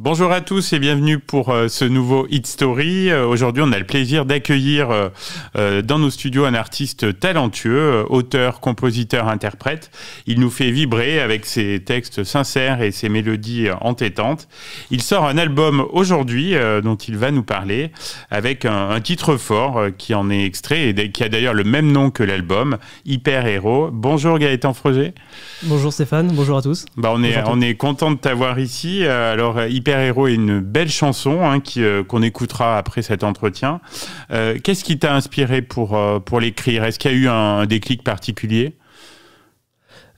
Bonjour à tous et bienvenue pour ce nouveau Hit Story. Aujourd'hui, on a le plaisir d'accueillir dans nos studios un artiste talentueux, auteur, compositeur, interprète. Il nous fait vibrer avec ses textes sincères et ses mélodies entêtantes. Il sort un album aujourd'hui dont il va nous parler avec un titre fort qui en est extrait et qui a d'ailleurs le même nom que l'album, Hyper Héros. Bonjour Gaëtan Froger. Bonjour Stéphane, bonjour à tous. On est content de t'avoir ici. Alors, Hyper Héros est une belle chanson qu'on écoutera après cet entretien. Qu'est-ce qui t'a inspiré pour l'écrire? Est-ce qu'il y a eu un déclic particulier?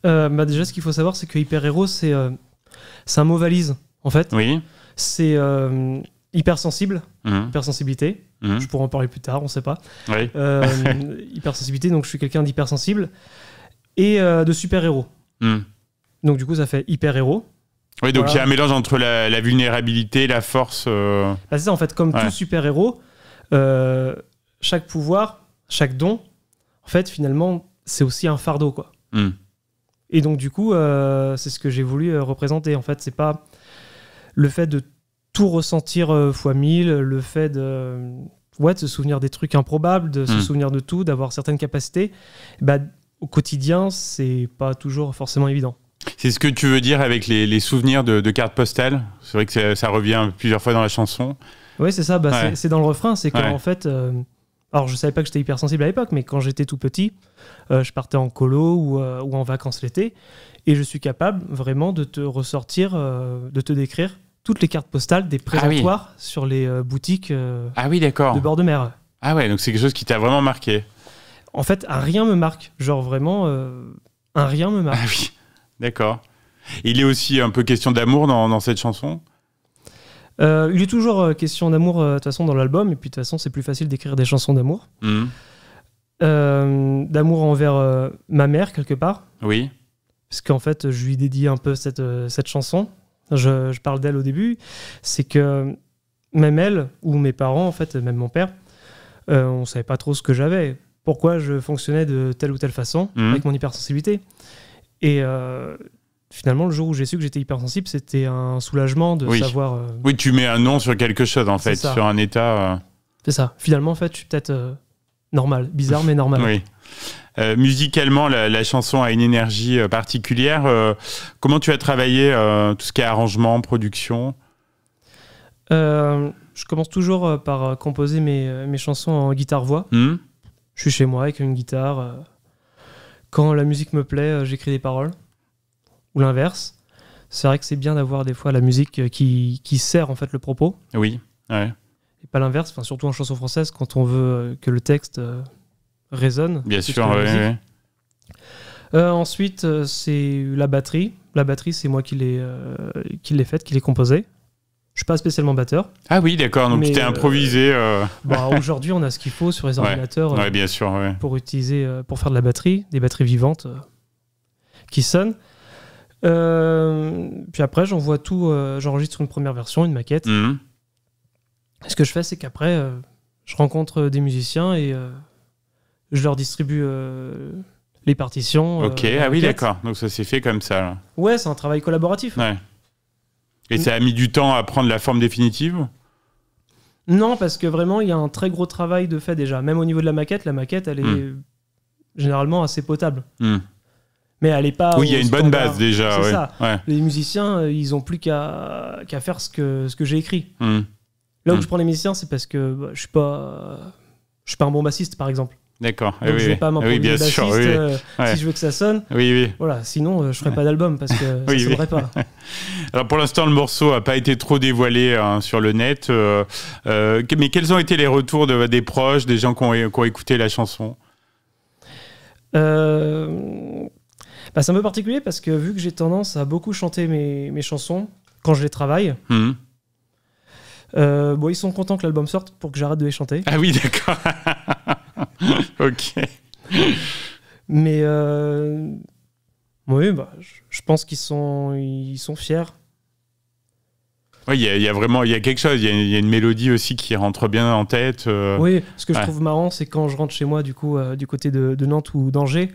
Déjà, ce qu'il faut savoir, c'est que Hyper Héros, c'est un mot valise, en fait. Oui. C'est hypersensible, hypersensibilité. Je pourrais en parler plus tard, on ne sait pas. Oui. Hypersensibilité, donc je suis quelqu'un d'hypersensible. Et de super-héros. Donc du coup, ça fait hyper-héros. Oui, donc il y a un mélange entre la vulnérabilité, la force. C'est ça, en fait, comme tout super-héros, chaque pouvoir, chaque don, en fait, finalement, c'est aussi un fardeau, quoi. Et donc, du coup, c'est ce que j'ai voulu représenter. En fait, c'est pas le fait de tout ressentir fois 1000, le fait de se souvenir des trucs improbables, de se souvenir de tout, d'avoir certaines capacités. Au quotidien, c'est pas toujours forcément évident. C'est ce que tu veux dire avec les souvenirs de cartes postales? C'est vrai que ça revient plusieurs fois dans la chanson. Oui, c'est ça. C'est dans le refrain. C'est qu'en fait... alors, je savais pas que j'étais hypersensible à l'époque, mais quand j'étais tout petit, je partais en colo ou en vacances l'été, et je suis capable vraiment de te ressortir, de te décrire toutes les cartes postales des présentoirs sur les boutiques de bord de mer. Ah ouais, donc c'est quelque chose qui t'a vraiment marqué. En fait, un rien me marque. Genre vraiment, un rien me marque. Ah oui, d'accord. Il est aussi un peu question d'amour dans cette chanson? Il est toujours question d'amour de toute façon dans l'album, et puis de toute façon c'est plus facile d'écrire des chansons d'amour. D'amour envers ma mère quelque part. Oui. Parce qu'en fait je lui dédie un peu cette chanson. Je parle d'elle au début. C'est que même elle ou mes parents, en fait, même mon père, on savait pas trop ce que j'avais. Pourquoi je fonctionnais de telle ou telle façon avec mon hypersensibilité. Et finalement, le jour où j'ai su que j'étais hypersensible, c'était un soulagement de savoir... Oui, tu mets un nom sur quelque chose, en fait, sur un état... C'est ça. Finalement, en fait, je suis peut-être normal. Bizarre, mais normal. Oui. Musicalement, la chanson a une énergie particulière. Comment tu as travaillé tout ce qui est arrangement, production? Je commence toujours par composer mes chansons en guitare-voix. Je suis chez moi avec une guitare. Quand la musique me plaît, j'écris des paroles. Ou l'inverse. C'est vrai que c'est bien d'avoir des fois la musique qui sert en fait le propos. Oui, ouais. Et pas l'inverse, surtout en chanson française, quand on veut que le texte résonne. Bien sûr, oui. Ensuite, c'est la batterie. La batterie, c'est moi qui l'ai faite, qui l'ai composée. Je suis pas spécialement batteur. Ah oui, d'accord. Donc tu t'es improvisé. Aujourd'hui, on a ce qu'il faut sur les ordinateurs bien sûr, pour utiliser, pour faire de la batterie, des batteries vivantes qui sonnent. Puis après, j'envoie tout. J'enregistre une première version, une maquette. Ce que je fais, c'est qu'après, je rencontre des musiciens et je leur distribue les partitions. Ok, oui, d'accord. Donc ça s'est fait comme ça. Là. Ouais, c'est un travail collaboratif. Ouais. Et ça a mis du temps à prendre la forme définitive? Non, parce que vraiment, il y a un très gros travail de fait déjà. Même au niveau de la maquette, elle est généralement assez potable. Mais elle n'est pas... Oui, il y a une bonne base déjà. C'est ça. Ouais. Les musiciens, ils n'ont plus qu'à faire ce que j'ai écrit. Là où je prends les musiciens, c'est parce que je ne suis pas un bon bassiste, par exemple. D'accord. Donc je ne vais pas m'improviser bassiste si je veux que ça sonne. Voilà, sinon, je ne ferai pas d'album parce que ça ne sonnerait pas. Alors pour l'instant, le morceau n'a pas été trop dévoilé sur le net. Mais quels ont été les retours des proches, des gens qui ont écouté la chanson? C'est un peu particulier parce que vu que j'ai tendance à beaucoup chanter mes chansons quand je les travaille, ils sont contents que l'album sorte pour que j'arrête de les chanter. Ah oui, d'accord. Ok. Mais oui, je pense qu'ils sont fiers. Oui, il y a vraiment quelque chose. Il y a une mélodie aussi qui rentre bien en tête. Oui, ce que je trouve marrant, c'est quand je rentre chez moi, du côté de Nantes ou d'Angers,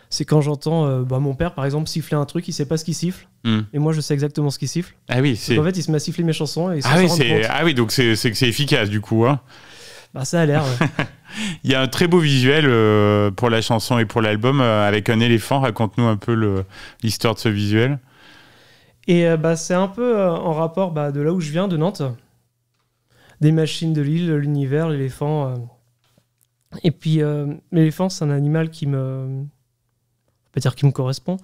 c'est quand j'entends mon père, par exemple, siffler un truc, il sait pas ce qu'il siffle. Et moi, je sais exactement ce qu'il siffle. Ah oui, en fait, il se met à siffler mes chansons et donc c'est que c'est efficace, du coup. Hein. Bah, ça a l'air, ouais. Il y a un très beau visuel pour la chanson et pour l'album avec un éléphant. Raconte-nous un peu l'histoire de ce visuel. Et c'est un peu en rapport de là où je viens, de Nantes. Des machines de l'île, l'univers, l'éléphant. Et puis, l'éléphant, c'est un animal qui me... pas dire qui me correspond.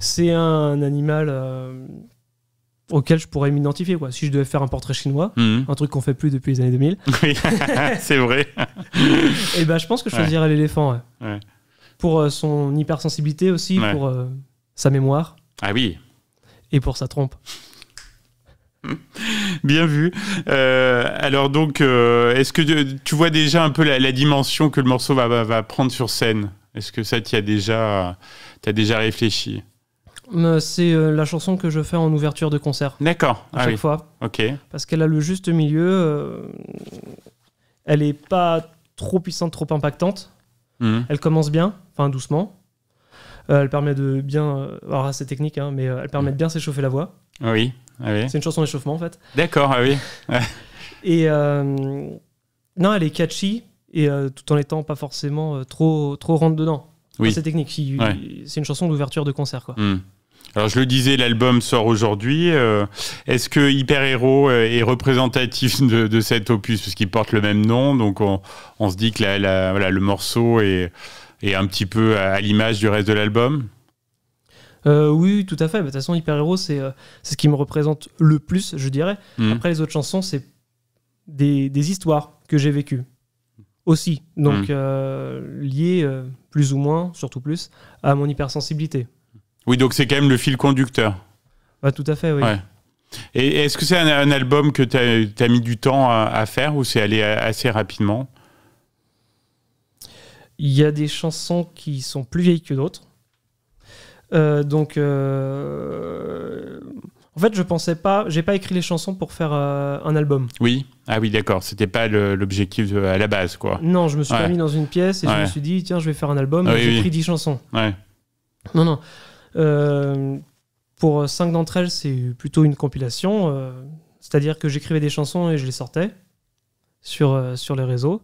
C'est un animal auquel je pourrais m'identifier, quoi. Si je devais faire un portrait chinois, un truc qu'on fait plus depuis les années 2000. Oui, c'est vrai. Et je pense que je choisirais l'éléphant. Ouais. Pour son hypersensibilité aussi, pour sa mémoire. Ah oui. Et pour sa trompe. Bien vu. Alors donc, est-ce que tu vois déjà un peu la dimension que le morceau va prendre sur scène? Est-ce que ça t'as déjà réfléchi? C'est la chanson que je fais en ouverture de concert. D'accord. À chaque fois. Ok. Parce qu'elle a le juste milieu. Elle est pas trop puissante, trop impactante. Elle commence bien, enfin doucement. Elle permet de bien... alors c'est technique, hein, mais elle permet de bien s'échauffer la voix. Oui. C'est une chanson d'échauffement, en fait. D'accord, oui. Et non, elle est catchy, et tout en étant pas forcément trop rentre dedans. Oui. C'est technique. C'est une chanson d'ouverture de concert, quoi. Alors, je le disais, l'album sort aujourd'hui. Est-ce que Hyper Héros est représentatif de cet opus? Parce qu'il porte le même nom, donc on se dit que le morceau est un petit peu à l'image du reste de l'album. Oui, tout à fait. De toute façon, Hyper Héros, c'est ce qui me représente le plus, je dirais. Après, les autres chansons, c'est des histoires que j'ai vécues aussi. Donc, liées plus ou moins, surtout plus, à mon hypersensibilité. Oui, donc c'est quand même le fil conducteur. Tout à fait, oui. Ouais. Et est-ce que c'est un album que tu as mis du temps à faire ou c'est allé assez rapidement? Il y a des chansons qui sont plus vieilles que d'autres. En fait, je pensais pas, j'ai pas écrit les chansons pour faire un album. Oui, ah oui, d'accord, c'était pas l'objectif à la base, quoi. Non, je me suis pas mis dans une pièce et je me suis dit, tiens, je vais faire un album, et j'ai pris 10 chansons. Ouais. Non. Pour 5 d'entre elles, c'est plutôt une compilation, c'est-à-dire que j'écrivais des chansons et je les sortais sur les réseaux.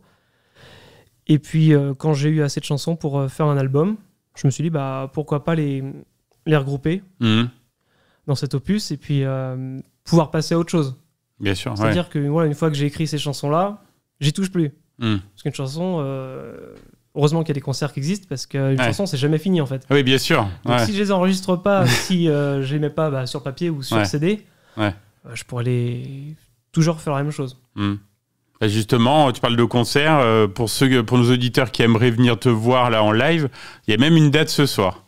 Et puis, quand j'ai eu assez de chansons pour faire un album, je me suis dit, pourquoi pas les regrouper dans cet opus et puis pouvoir passer à autre chose. Bien sûr. C'est-à-dire que une fois que j'ai écrit ces chansons-là, j'y touche plus. Parce qu'une chanson, heureusement qu'il y a des concerts qui existent, parce qu'une chanson, c'est jamais fini en fait. Oui, bien sûr. Donc, si je les enregistre pas, si je les mets pas sur papier ou sur CD, je pourrais toujours faire la même chose. Justement, tu parles de concert. Pour nos auditeurs qui aimeraient venir te voir là en live, il y a même une date ce soir.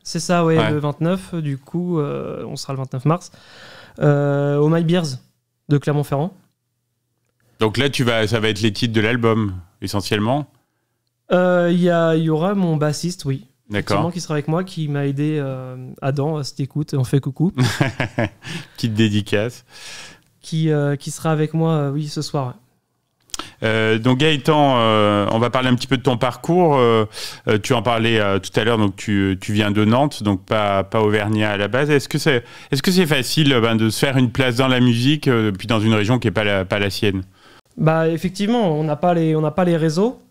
C'est ça, le 29. Du coup, on sera le 29 mars au My Beers de Clermont-Ferrand. Donc là, ça va être les titres de l'album essentiellement. Il y aura mon bassiste, oui. D'accord. Qui sera avec moi, qui m'a aidé, Adam, si t'écoutes, on fait coucou. Petite dédicace. Qui sera avec moi, oui, ce soir. Donc Gaëtan, on va parler un petit peu de ton parcours. Tu en parlais tout à l'heure, donc tu viens de Nantes, donc pas auvergnat à la base. Est-ce que c'est facile de se faire une place dans la musique, puis dans une région qui n'est pas la sienne? Effectivement, on n'a pas les réseaux,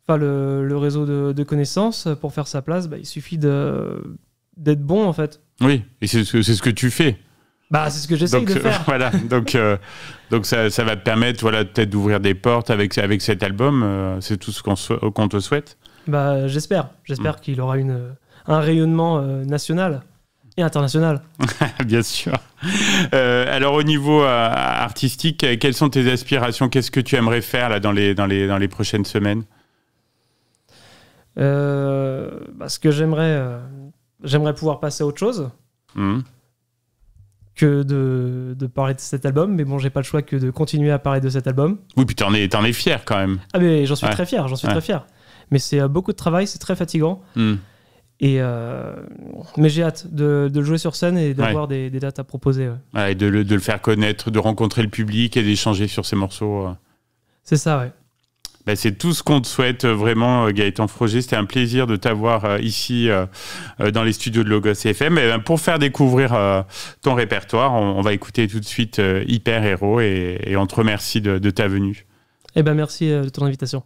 enfin le réseau de connaissances pour faire sa place. Il suffit d'être bon en fait. Oui, et c'est ce que tu fais. C'est ce que j'essaye de faire. Voilà, donc ça va te permettre peut-être d'ouvrir des portes avec cet album. C'est tout ce qu'on te souhaite. J'espère qu'il aura un rayonnement national et international. Bien sûr. Alors au niveau artistique, quelles sont tes aspirations? Qu'est-ce que tu aimerais faire là dans les prochaines semaines? Ce que j'aimerais pouvoir passer à autre chose. Que de parler de cet album, mais bon, j'ai pas le choix que de continuer à parler de cet album. Oui, puis t'en es fier quand même. Ah mais j'en suis très fier, très fier. Mais c'est beaucoup de travail, c'est très fatigant. Mais j'ai hâte de le jouer sur scène et d'avoir des dates à proposer. Et de le faire connaître, de rencontrer le public et d'échanger sur ces morceaux. C'est ça, ouais. Ben, c'est tout ce qu'on te souhaite vraiment, Gaëtan Froger. C'était un plaisir de t'avoir ici dans les studios de Logos FM. Et ben, pour faire découvrir ton répertoire, on va écouter tout de suite Hyper Héros et on te remercie de ta venue. Eh ben, merci de ton invitation.